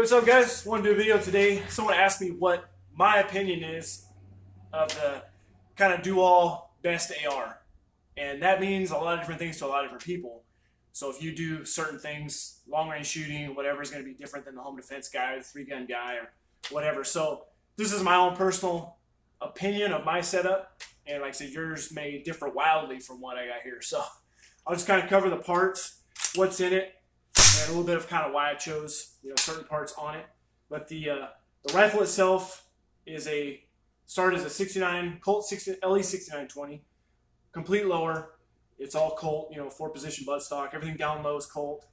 Hey, what's up, guys? Want to do a video today. Someone asked me what my opinion is of the kind of do-all best AR. And that means a lot of different things to a lot of different people. So if you do certain things, long-range shooting, whatever, is going to be different than the home defense guy or the three-gun guy or whatever. So this is my own personal opinion of my setup. And like I said, yours may differ wildly from what I got here. So I'll just kind of cover the parts, what's in it, and a little bit of kind of why I chose certain parts on it. But the rifle itself is started as a 69 Colt LE 6920, complete lower. It's all Colt, 4-position buttstock. Everything down low is Colt.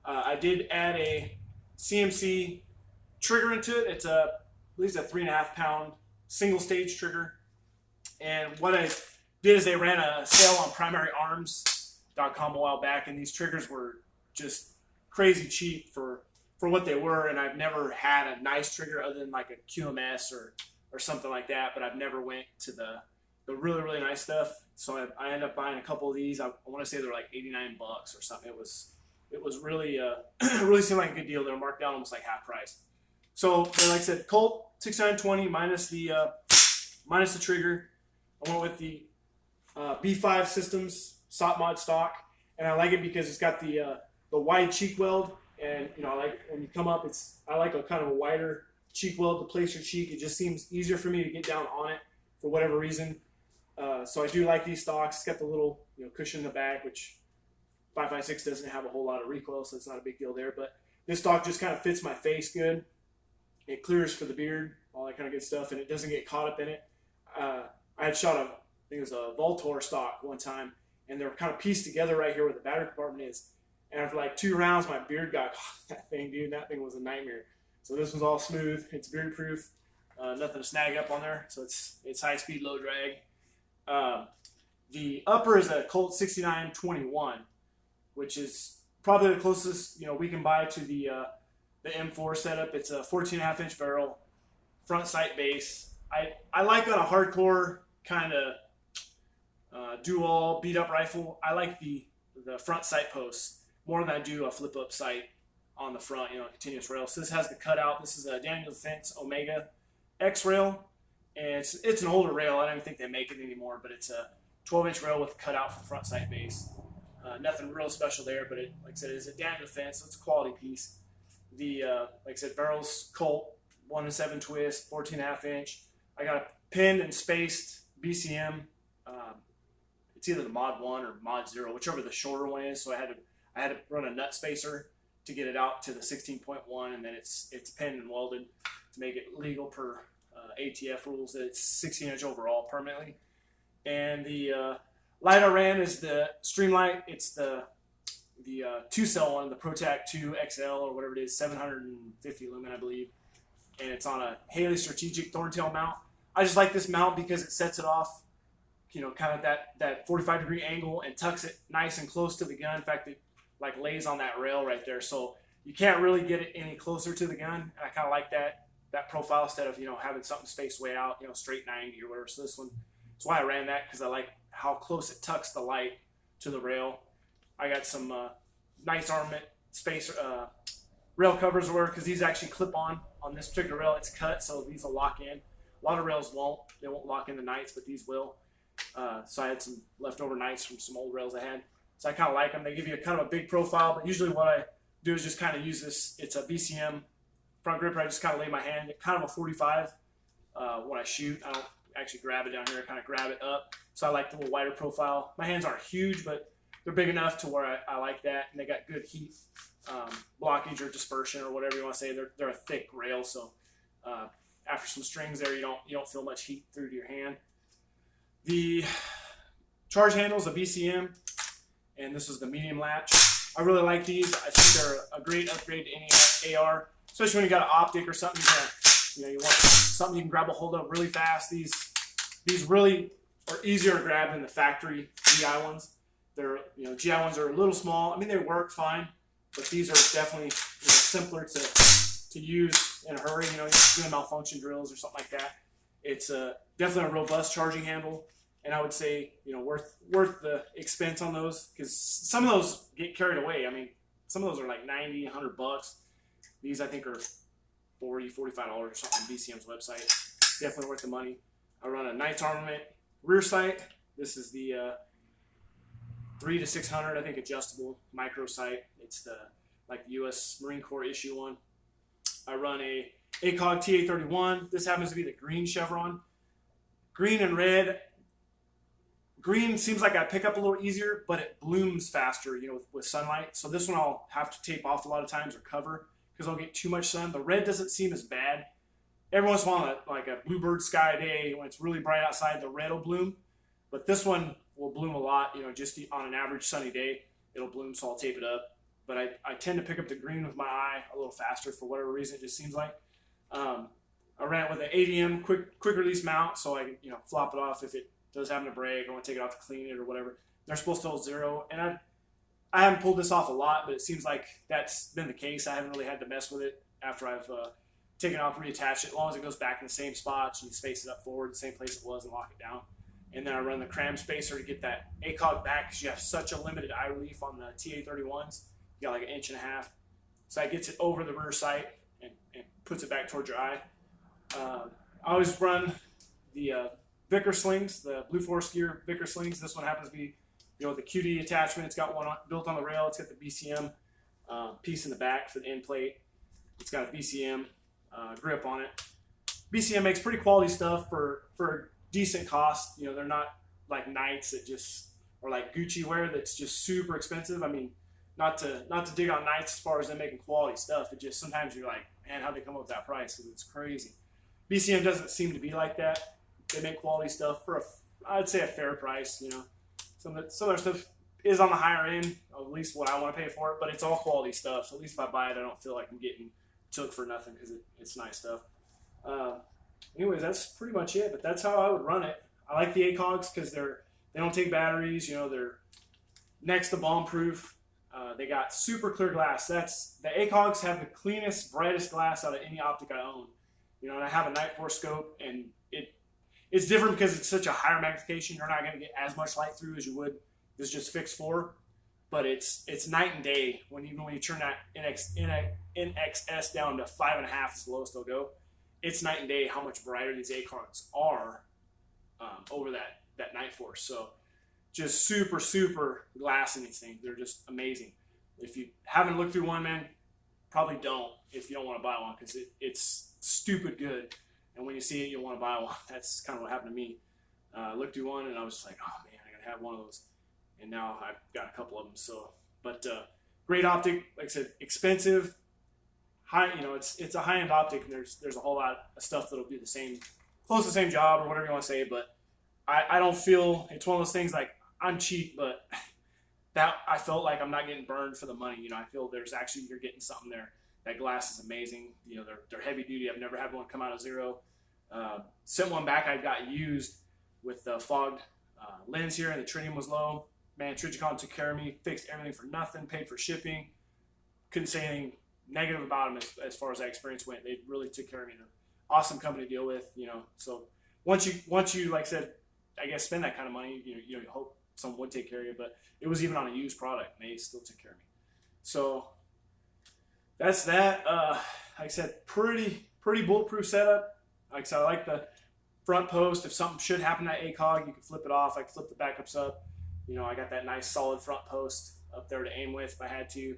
I did add a CMC trigger into it. It's at least a 3.5 pound single stage trigger. And what I did is they ran a sale on primaryarms.com a while back, and these triggers were just crazy cheap for what they were. And I've never had a nice trigger other than like a QMS or something like that, but I've never went to the really, really nice stuff. So I ended up buying a couple of these. I want to say they're like $89 or something. It was really really seemed like a good deal. They were marked down almost like half price. So like I said, Colt 6920 minus the trigger. I went with the B5 Systems SOP mod stock, and I like it because it's got the wide cheek weld, and I like when you come up, I like a kind of a wider cheek weld to place your cheek. It just seems easier for me to get down on it for whatever reason. So I do like these stocks. It's got the little cushion in the back, which 5.56 doesn't have a whole lot of recoil, so it's not a big deal there. But this stock just kind of fits my face good. It clears for the beard, all that kind of good stuff, and it doesn't get caught up in it. I had shot I think it was a Voltor stock one time, and they're kind of pieced together right here where the battery compartment is. And after like 2 rounds, my beard got caught in that thing, dude. That thing was a nightmare. So this one's all smooth. It's beard proof. Nothing to snag up on there. So it's high speed, low drag. The upper is a Colt 6921, which is probably the closest we can buy to the M4 setup. It's a 14.5 inch barrel, front sight base. I like on a hardcore kind of do-all beat-up rifle, I like the front sight posts more than I do a flip-up sight on the front, continuous rail. So this has the cutout. This is a Daniel Defense Omega X rail, and it's an older rail. I don't even think they make it anymore, but it's a 12-inch rail with a cutout for the front sight base. Nothing real special there, but like I said, it is a Daniel Defense, so it's a quality piece. The like I said, barrel's Colt 1-7 twist, 14.5 inch. I got a pinned and spaced BCM. It's either the Mod 1 or Mod 0, whichever the shorter one is. So I had to run a nut spacer to get it out to the 16.1, and then it's pinned and welded to make it legal per ATF rules that it's 16-inch overall permanently. And the light I ran is the Streamlight. It's the 2-cell one, the ProTac 2 XL or whatever it is, 750 lumen, I believe. And it's on a Haley Strategic Thorntail mount. I just like this mount because it sets it off, kind of that 45-degree angle and tucks it nice and close to the gun. In fact, it like lays on that rail right there, so you can't really get it any closer to the gun. And I kind of like that profile instead of having something spaced way out, straight 90 or whatever. So this one, that's why I ran that, because I like how close it tucks the light to the rail. I got some nice armament spacer rail covers because these actually clip on this particular rail. It's cut, so these will lock in. A lot of rails won't. They won't lock in the nights, but these will. So I had some leftover nights from some old rails I had. So I kind of like them. They give you a kind of a big profile, but usually what I do is just kind of use this. It's a BCM front gripper. I just kind of lay my hand, kind of a 45 when I shoot. I don't actually grab it down here. I kind of grab it up. So I like the little wider profile. My hands aren't huge, but they're big enough to where I like that. And they got good heat blockage or dispersion or whatever you want to say. They're a thick rail, so after some strings there, you don't feel much heat through to your hand. The charge handle is a BCM, and this is the medium latch. I really like these. I think they're a great upgrade to any AR, especially when you got an Optic or something. You want something you can grab a hold of really fast. These really are easier to grab than the factory GI ones. They're GI ones are a little small. I mean, they work fine, but these are definitely simpler to use in a hurry. Doing malfunction drills or something like that. It's definitely a robust charging handle. And I would say, worth the expense on those, because some of those get carried away. I mean, some of those are like $90, $100. These I think are $45 or something on BCM's website. Definitely worth the money. I run a Knights Armament rear sight. This is the 3 to 600, I think, adjustable micro sight. It's the U.S. Marine Corps issue one. I run a ACOG TA31. This happens to be the green chevron. Green and red. Green seems like I pick up a little easier, but it blooms faster, with sunlight. So this one I'll have to tape off a lot of times or cover because I'll get too much sun. The red doesn't seem as bad. Every once in a while, like a bluebird sky day, when it's really bright outside, the red will bloom. But this one will bloom a lot, just on an average sunny day, it'll bloom, so I'll tape it up. But I tend to pick up the green with my eye a little faster for whatever reason, it just seems like. I ran it with an ADM quick release mount, so I can flop it off if it does happen to break, or want to take it off to clean it or whatever. They're supposed to hold 0, and I haven't pulled this off a lot, but it seems like that's been the case. I haven't really had to mess with it after I've taken it off, reattached it, as long as it goes back in the same spots and you space it up forward, the same place it was, and lock it down. And then I run the cram spacer to get that ACOG back because you have such a limited eye relief on the TA31s. You got like 1.5 inches. So that gets it over the rear sight and puts it back towards your eye. I always run the Vickers slings, the Blue Force Gear Vickers slings. This one happens to be, the QD attachment. It's got one built on the rail. It's got the BCM piece in the back for the end plate. It's got a BCM grip on it. BCM makes pretty quality stuff for decent cost. They're not like Knights that just, or like Gucci wear that's just super expensive. I mean, not to dig on Knights as far as them making quality stuff. It just, sometimes you're like, man, how'd they come up with that price? Because it's crazy. BCM doesn't seem to be like that. They make quality stuff for I'd say a fair price. Some of their stuff is on the higher end, at least what I want to pay for it, but it's all quality stuff. So at least if I buy it, I don't feel like I'm getting took for nothing because it's nice stuff. Anyways, that's pretty much it, but that's how I would run it. I like the ACOGs because they don't take batteries. They're next to bomb proof. They got super clear glass. The ACOGs have the cleanest, brightest glass out of any optic I own. And I have a Night Force scope, and it's different because it's such a higher magnification. You're not going to get as much light through as you would. This is just fixed 4, but it's night and day even when you turn that NXS down to 5.5 is the lowest they'll go. It's night and day how much brighter these ACOGs are over that Night Force. So just super, super glass in these things. They're just amazing. If you haven't looked through one, man, probably don't if you don't want to buy one because it's stupid good. And when you see it, you'll want to buy one. That's kind of what happened to me. I looked through one and I was just like, oh man, I got to have one of those. And now I've got a couple of them. So, but great optic, like I said, expensive. High, it's a high-end optic, and there's a whole lot of stuff that'll do the same, close to the same job or whatever you want to say. But I don't feel it's one of those things like I'm cheap, but that I felt like I'm not getting burned for the money. I feel you're getting something there. That glass is amazing. They're heavy duty. I've never had one come out of 0. Sent one back. I got used with the fogged lens here, and the tritium was low. Man, Trigicon took care of me, fixed everything for nothing, paid for shipping. Couldn't say anything negative about them as far as that experience went. They really took care of me. They're an awesome company to deal with. So once you like I said, I guess spend that kind of money, you hope someone would take care of you. But it was even on a used product, and they still took care of me. So that's that. Like I said, pretty bulletproof setup. Like I said, I like the front post. If something should happen to that ACOG, you can flip it off. I can flip the backups up. I got that nice solid front post up there to aim with if I had to.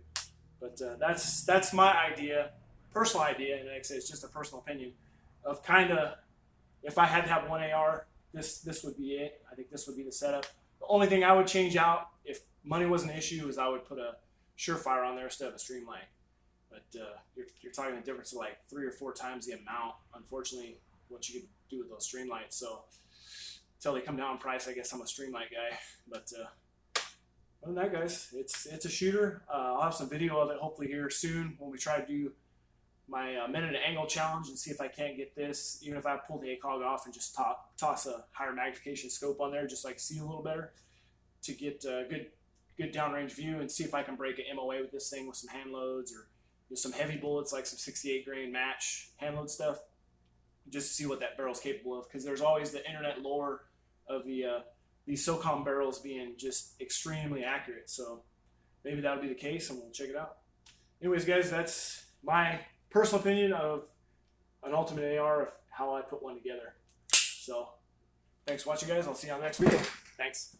But that's my idea, personal idea, and like I said, it's just a personal opinion of kind of if I had to have one AR, this would be it. I think this would be the setup. The only thing I would change out if money was an issue is I would put a Surefire on there instead of a Streamlight. But you're talking a difference of like 3 or 4 times the amount, unfortunately, what you could do with those Streamlights. So until they come down in price, I guess I'm a Streamlight guy. But other than that, guys, it's a shooter. I'll have some video of it hopefully here soon when we try to do my minute angle challenge and see if I can't get this, even if I pull the ACOG off and just toss a higher magnification scope on there just so I can see a little better to get a good downrange view and see if I can break an MOA with this thing with some hand loads or some heavy bullets like some 68 grain match hand load stuff just to see what that barrel's capable of, because there's always the internet lore of these SOCOM barrels being just extremely accurate. So maybe that'll be the case and we'll check it out. Anyways, guys, that's my personal opinion of an ultimate AR of how I put one together. So thanks for watching, guys. I'll see you on the next video. Thanks.